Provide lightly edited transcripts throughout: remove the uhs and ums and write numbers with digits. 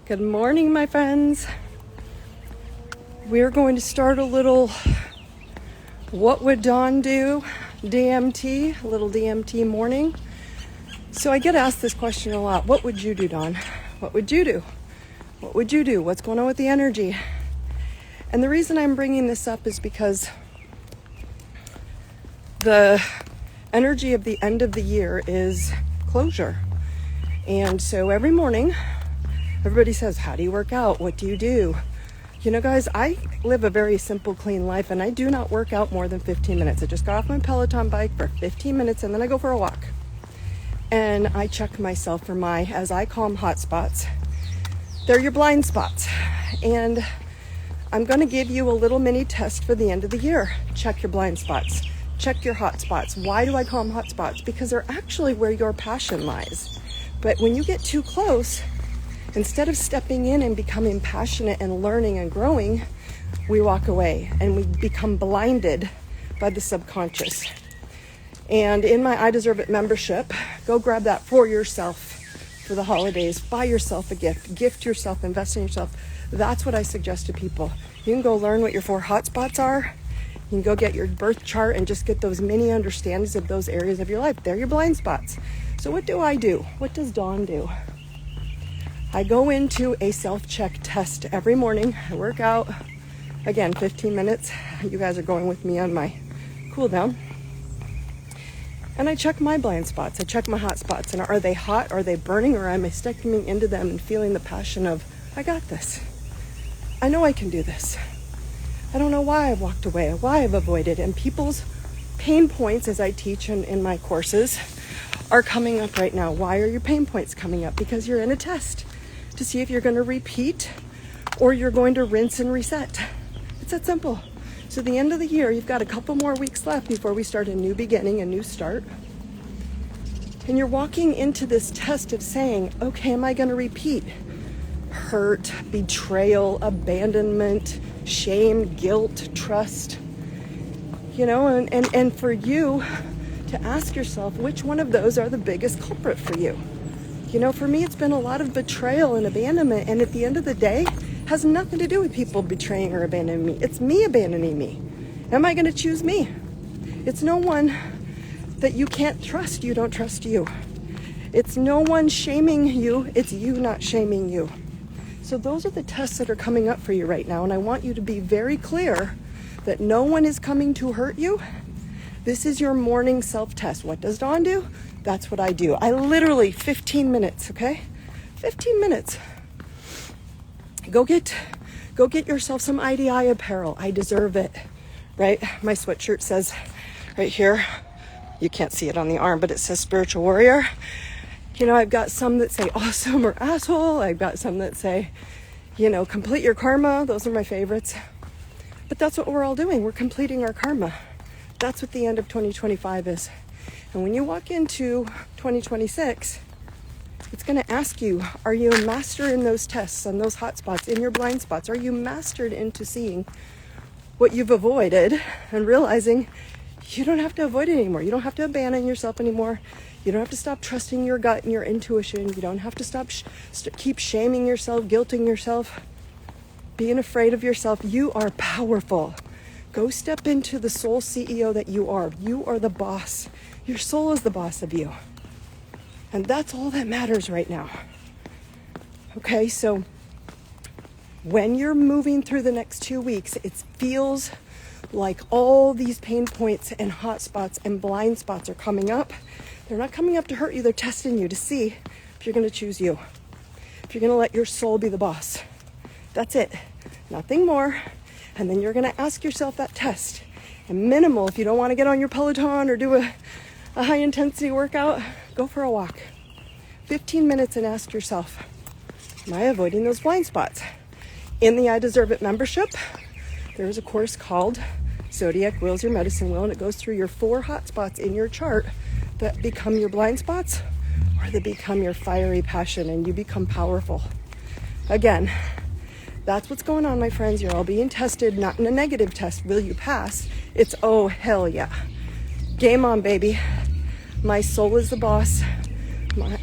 Good morning, my friends. We're going to start a little what would Daune do? DMT, a little DMT morning. So I get asked this question a lot. What would you do, Daune? What would you do? What would you do? What's going on with the energy? And the reason I'm bringing this up is because the energy of the end of the year is closure. And so every morning, everybody says, how do you work out? What do you do? You know, guys, I live a very simple, clean life, and I do not work out more than 15 minutes. I just got off my Peloton bike for 15 minutes, and then I go for a walk. And I check myself for my, as I call them, hot spots. They're your blind spots. And I'm going to give you a little mini test for the end of the year. Check your blind spots. Check your hot spots. Why do I call them hot spots? Because they're actually where your passion lies. But when you get too close, instead of stepping in and becoming passionate and learning and growing, we walk away and we become blinded by the subconscious. And in my I Deserve It membership, go grab that for yourself for the holidays. Buy yourself a gift yourself, invest in yourself. That's what I suggest to people. You can go learn what your 4 hot spots are. You can go get your birth chart and just get those mini understandings of those areas of your life. They're your blind spots. So what do I do? What does Daune do? I go into a self-check test every morning. I work out, again, 15 minutes. You guys are going with me on my cool down. And I check my blind spots. I check my hot spots. And are they hot? Are they burning? Or am I stepping into them and feeling the passion of, I got this. I know I can do this. I don't know why I've walked away, why I've avoided. And people's pain points, as I teach in my courses, are coming up right now. Why are your pain points coming up? Because you're in a test to see if you're going to repeat or you're going to rinse and reset. It's that simple. So the end of the year, you've got a couple more weeks left before we start a new beginning, a new start. And you're walking into this test of saying, okay, am I going to repeat hurt, betrayal, abandonment, shame, guilt, trust? You know, and for you to ask yourself, which one of those are the biggest culprit for you? You know, for me, it's been a lot of betrayal and abandonment. And at the end of the day, has nothing to do with people betraying or abandoning me. It's me abandoning me. Am I going to choose me? It's no one that you can't trust. You don't trust you. It's no one shaming you. It's you not shaming you. So those are the tests that are coming up for you right now. And I want you to be very clear that no one is coming to hurt you. This is your morning self-test. What does Daune do? That's what I do. I literally, 15 minutes, okay? 15 minutes. Go get yourself some IDI apparel. I deserve it, right? My sweatshirt says right here, you can't see it on the arm, but it says Spiritual Warrior. You know, I've got some that say awesome or asshole. I've got some that say, you know, complete your karma. Those are my favorites. But that's what we're all doing. We're completing our karma. That's what the end of 2025 is. And when you walk into 2026, it's going to ask you, are you a master in those tests and those hot spots, in your blind spots? Are you mastered into seeing what you've avoided and realizing you don't have to avoid it anymore? You don't have to abandon yourself anymore. You don't have to stop trusting your gut and your intuition. You don't have to stop keep shaming yourself, guilting yourself, being afraid of yourself. You are powerful. Go step into the soul CEO that you are. You are the boss. Your soul is the boss of you. And that's all that matters right now. Okay, so when you're moving through the next 2 weeks, it feels like all these pain points and hot spots and blind spots are coming up. They're not coming up to hurt you. They're testing you to see if you're going to choose you. If you're going to let your soul be the boss. That's it. Nothing more. And then you're going to ask yourself that test. And minimal, if you don't want to get on your Peloton or do a high intensity workout, go for a walk. 15 minutes and ask yourself, am I avoiding those blind spots? In the I Deserve It membership, there's a course called Zodiac Wheel's Your Medicine Wheel, and it goes through your 4 hot spots in your chart that become your blind spots or they become your fiery passion and you become powerful. Again, that's what's going on, my friends. You're all being tested, not in a negative test. Will you pass? It's, oh, hell yeah. Game on, baby. My soul is the boss.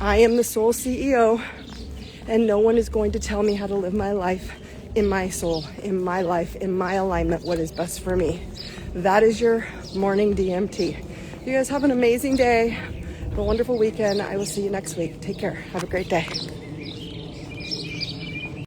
I am the soul CEO. And no one is going to tell me how to live my life in my soul, in my life, in my alignment, what is best for me. That is your morning DMT. You guys have an amazing day. Have a wonderful weekend. I will see you next week. Take care. Have a great day.